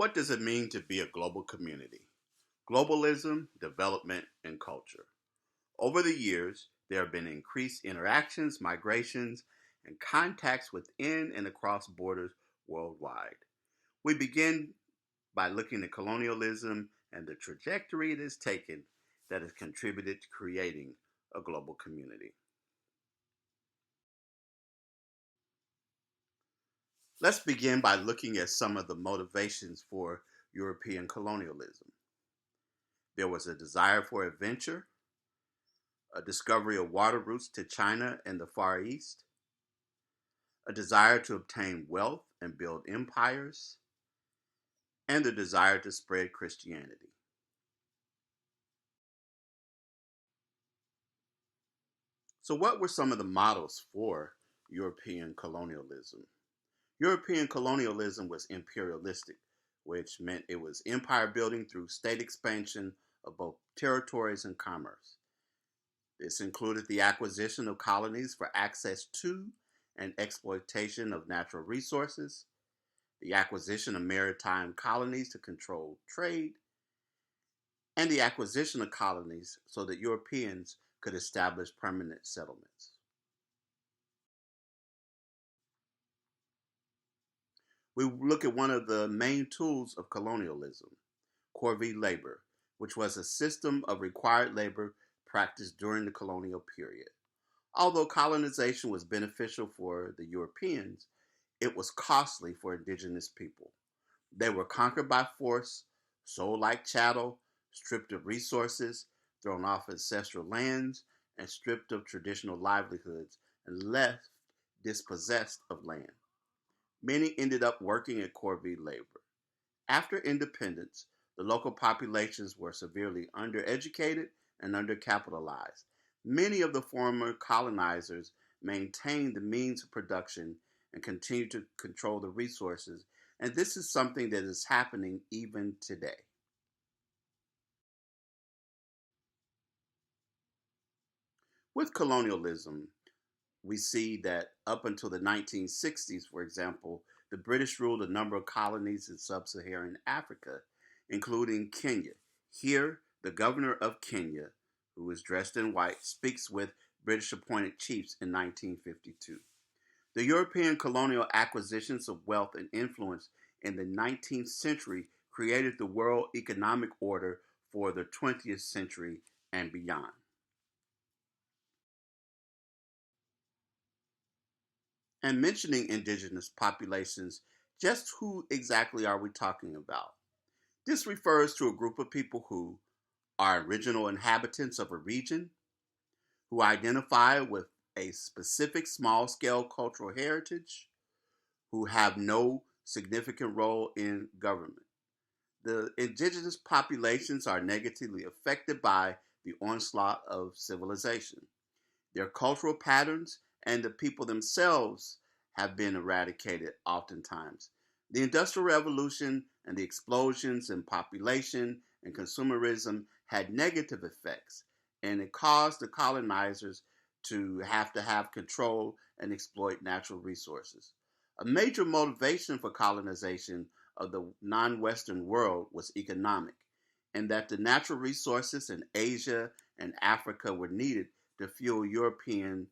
What does it mean to be a global community? Globalism, development, and culture. Over the years, there have been increased interactions, migrations, and contacts within and across borders worldwide. We begin by looking at colonialism and the trajectory it has taken that has contributed to creating a global community. Let's begin by looking at some of the motivations for European colonialism. There was a desire for adventure, a discovery of water routes to China and the Far East, a desire to obtain wealth and build empires, and the desire to spread Christianity. So, what were some of the models for European colonialism? European colonialism was imperialistic, which meant it was empire building through state expansion of both territories and commerce. This included the acquisition of colonies for access to and exploitation of natural resources, the acquisition of maritime colonies to control trade, and the acquisition of colonies so that Europeans could establish permanent settlements. We look at one of the main tools of colonialism, corvée labor, which was a system of required labor practiced during the colonial period. Although colonization was beneficial for the Europeans, it was costly for indigenous people. They were conquered by force, sold like chattel, stripped of resources, thrown off ancestral lands, and stripped of traditional livelihoods, and left dispossessed of land. Many ended up working at corvée labor. After independence, the local populations were severely undereducated and undercapitalized. Many of the former colonizers maintained the means of production and continued to control the resources, and this is something that is happening even today. With colonialism, we see that up until the 1960s, for example, the British ruled a number of colonies in sub Saharan Africa, including Kenya. Here, the governor of Kenya, who is dressed in white, speaks with British appointed chiefs in 1952. The European colonial acquisitions of wealth and influence in the 19th century created the world economic order for the 20th century and beyond. And mentioning indigenous populations, just who exactly are we talking about? This refers to a group of people who are original inhabitants of a region, who identify with a specific small scale cultural heritage, who have no significant role in government. The indigenous populations are negatively affected by the onslaught of civilization. Their cultural patterns and the people themselves have been eradicated oftentimes. The Industrial Revolution and the explosions in population and consumerism had negative effects, and it caused the colonizers to have control and exploit natural resources. A major motivation for colonization of the non Western world was economic, and that the natural resources in Asia and Africa were needed to fuel European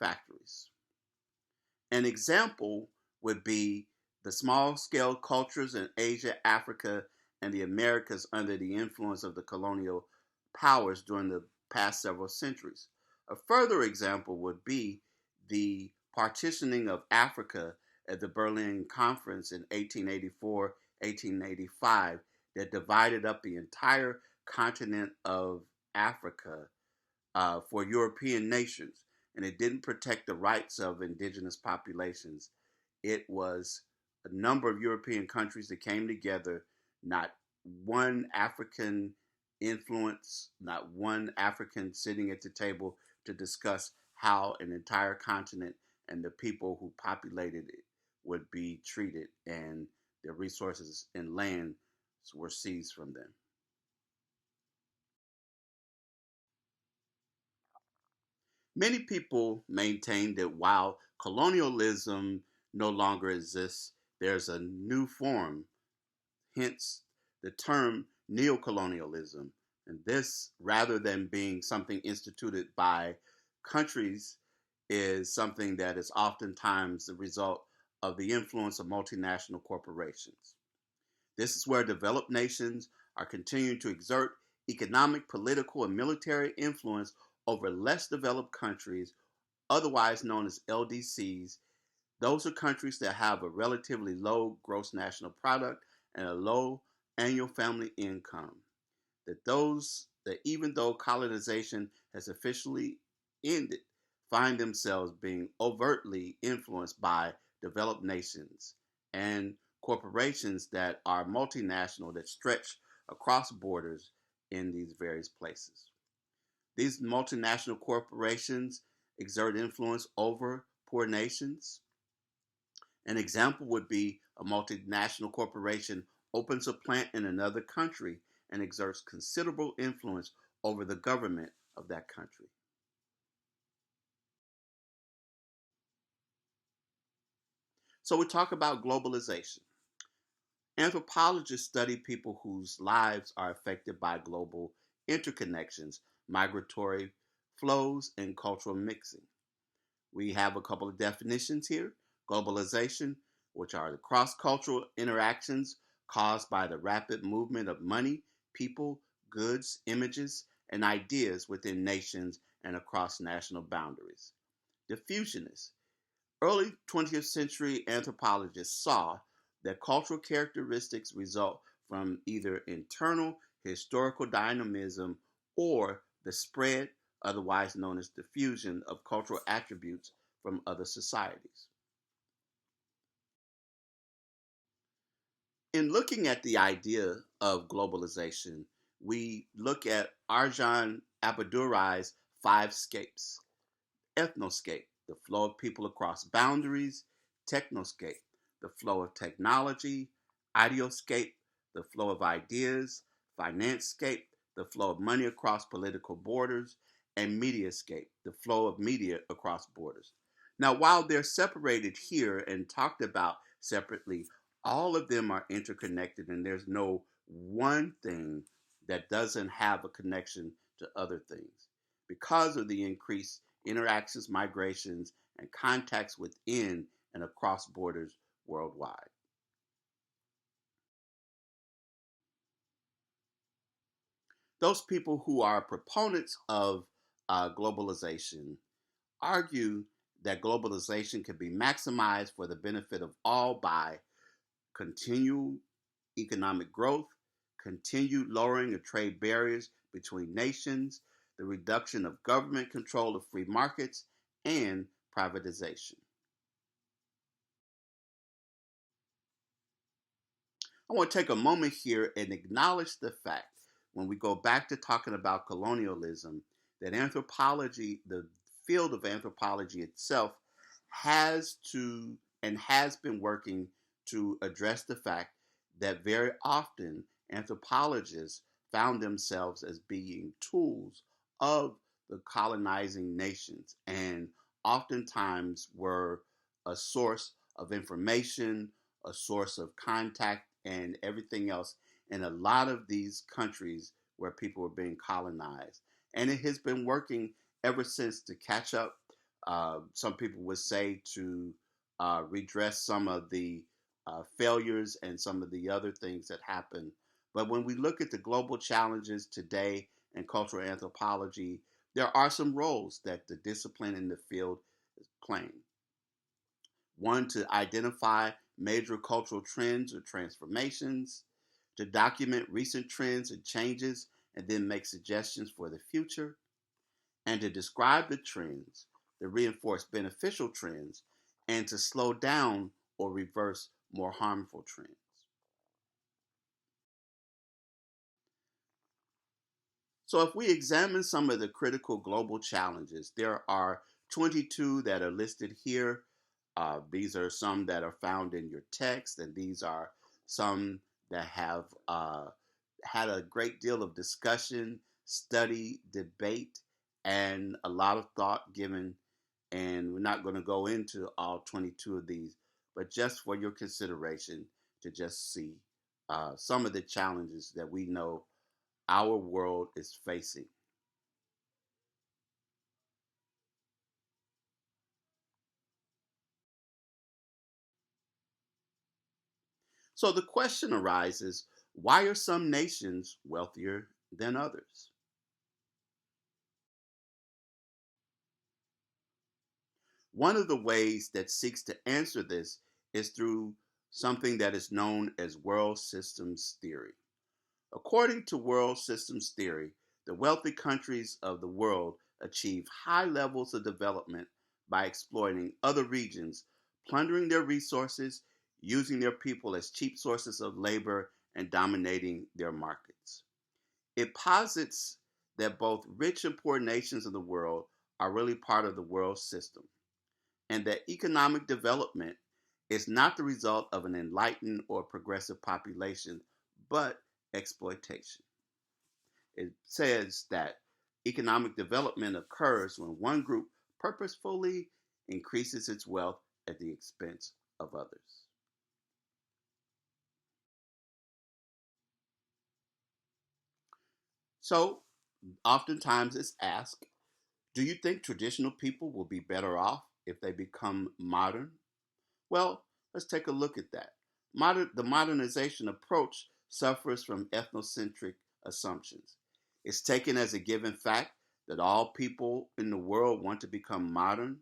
factories. An example would be the small scale cultures in Asia, Africa, and the Americas under the influence of the colonial powers during the past several centuries. A further example would be the partitioning of Africa at the Berlin Conference in 1884 1885 that divided up the entire continent of Africa for European nations, and it didn't protect the rights of indigenous populations. It was a number of European countries that came together, not one African influence, not one African sitting at the table to discuss how an entire continent and the people who populated it would be treated, and their resources and land were seized from them. Many people maintain that while colonialism no longer exists, there's a new form hence the term neocolonialism. And this, rather than being something instituted by countries, is something that is oftentimes the result of the influence of multinational corporations. This is where developed nations are continuing to exert economic, political, and military influence over less developed countries, otherwise known as LDCs. Those are countries that have a relatively low gross national product and a low annual family income. That even though colonization has officially ended, find themselves being overtly influenced by developed nations and corporations that are multinational that stretch across borders in these various places. These multinational corporations exert influence over poor nations. An example would be a multinational corporation opens a plant in another country and exerts considerable influence over the government of that country. So we talk about globalization. Anthropologists study people whose lives are affected by global interconnections, migratory flows, and cultural mixing. We have a couple of definitions here. Globalization, which are the cross cultural interactions caused by the rapid movement of money, people, goods, images, and ideas within nations and across national boundaries. Diffusionist. Early 20th century anthropologists saw that cultural characteristics result from either internal historical dynamism or the spread, otherwise known as diffusion, of cultural attributes from other societies. In looking at the idea of globalization, we look at Arjan Abadurai's five scapes. Ethnoscape, the flow of people across boundaries; technoscape, the flow of technology; ideoscape, the flow of ideas; financescape, the flow of money across political borders; and mediascape, the flow of media across borders. Now, while they're separated here and talked about separately, all of them are interconnected, and there's no one thing that doesn't have a connection to other things because of the increased interactions, migrations, and contacts within and across borders worldwide. Those people who are proponents of globalization argue that globalization can be maximized for the benefit of all by continued economic growth, continued lowering of trade barriers between nations, the reduction of government control of free markets, and privatization. I want to take a moment here and acknowledge the fact, when we go back to talking about colonialism, that anthropology, the field of anthropology itself, has to and has been working to address the fact that very often anthropologists found themselves as being tools of the colonizing nations and oftentimes were a source of information, a source of contact, and everything else in a lot of these countries where people were being colonized. And it has been working ever since to catch up. Some people would say to redress some of the failures and some of the other things that happen. But when we look at the global challenges today in cultural anthropology, there are some roles that the discipline in the field is playing. One, to identify major cultural trends or transformations; to document recent trends and changes and then make suggestions for the future; and to describe the trends, to reinforce beneficial trends, and to slow down or reverse more harmful trends. So, if we examine some of the critical global challenges, there are 22 that are listed here. These are some that are found in your text, and these are some that have had a great deal of discussion, study, debate, and a lot of thought given. And we're not going to go into all 22 of these, but just for your consideration to just see some of the challenges that we know our world is facing. So the question arises, why are some nations wealthier than others? One of the ways that seeks to answer this is through something that is known as world systems theory. According to world systems theory, the wealthy countries of the world achieve high levels of development by exploiting other regions, plundering their resources, using their people as cheap sources of labor, and dominating their markets. It posits that both rich and poor nations of the world are really part of the world system, and that economic development is not the result of an enlightened or progressive population, but exploitation. It says that economic development occurs when one group purposefully increases its wealth at the expense of others. So, oftentimes it's asked, do you think traditional people will be better off if they become modern? Well, let's take a look at that. The modernization approach suffers from ethnocentric assumptions. It's taken as a given fact that all people in the world want to become modern.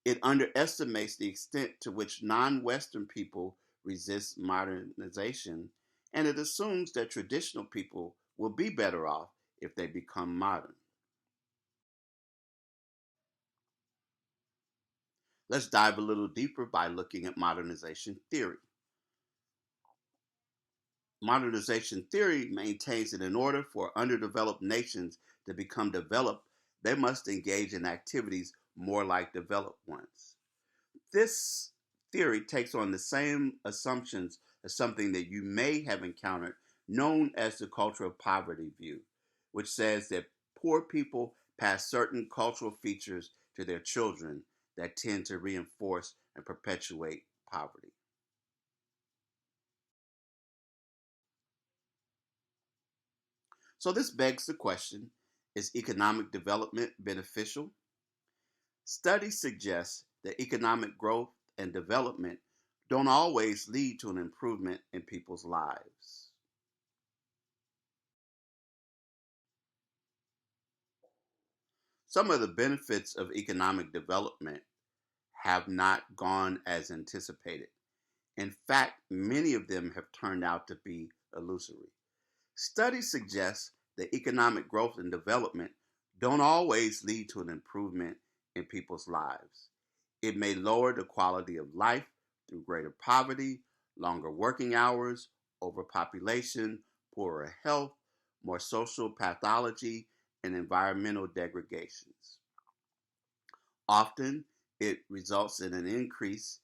It underestimates the extent to which non Western people resist modernization, and it assumes that traditional people will be better off if they become modern. Let's dive a little deeper by looking at modernization theory. Modernization theory maintains that in order for underdeveloped nations to become developed, they must engage in activities more like developed ones. This theory takes on the same assumptions as something that you may have encountered, known as the cultural poverty view, which says that poor people pass certain cultural features to their children that tend to reinforce and perpetuate poverty. So, this begs the question, is economic development beneficial? Studies suggest that economic growth and development don't always lead to an improvement in people's lives. Some of the benefits of economic development have not gone as anticipated. In fact, many of them have turned out to be illusory. Studies suggest that economic growth and development don't always lead to an improvement in people's lives. It may lower the quality of life through greater poverty, longer working hours, overpopulation, poorer health, more social pathology, and environmental degradations. Often, it results in an increase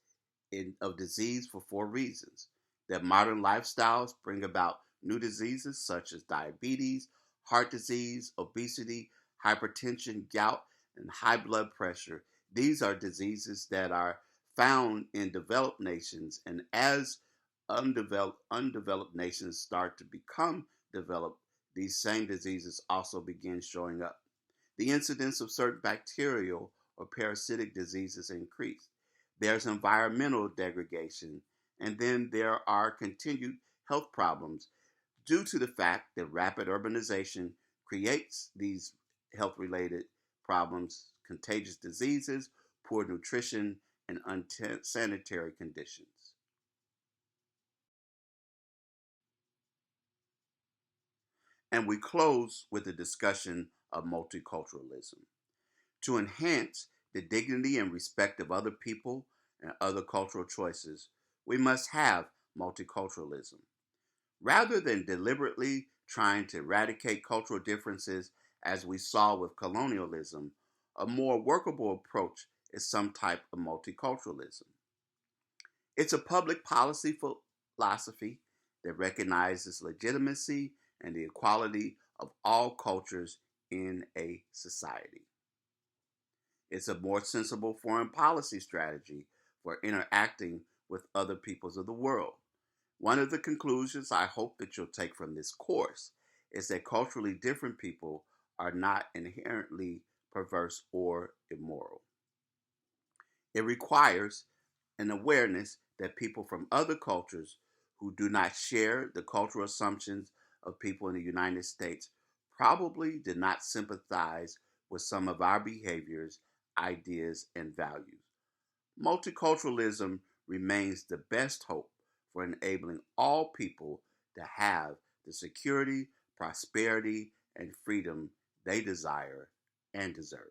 of disease for four reasons: that modern lifestyles bring about new diseases such as diabetes, heart disease, obesity, hypertension, gout, and high blood pressure. These are diseases that are found in developed nations, and as undeveloped nations start to become developed, these same diseases also begin showing up. The incidence of certain bacterial or parasitic diseases increase. There's environmental degradation, and then there are continued health problems due to the fact that rapid urbanization creates these health related problems, contagious diseases, poor nutrition, and unsanitary conditions. And we close with a discussion of multiculturalism. To enhance the dignity and respect of other people and other cultural choices, we must have multiculturalism. Rather than deliberately trying to eradicate cultural differences as we saw with colonialism, a more workable approach is some type of multiculturalism. It's a public policy philosophy that recognizes legitimacy and the equality of all cultures in a society. It's a more sensible foreign policy strategy for interacting with other peoples of the world. One of the conclusions I hope that you'll take from this course is that culturally different people are not inherently perverse or immoral. It requires an awareness that people from other cultures who do not share the cultural assumptions of people in the United States probably did not sympathize with some of our behaviors, ideas, and values. Multiculturalism remains the best hope for enabling all people to have the security, prosperity, and freedom they desire and deserve.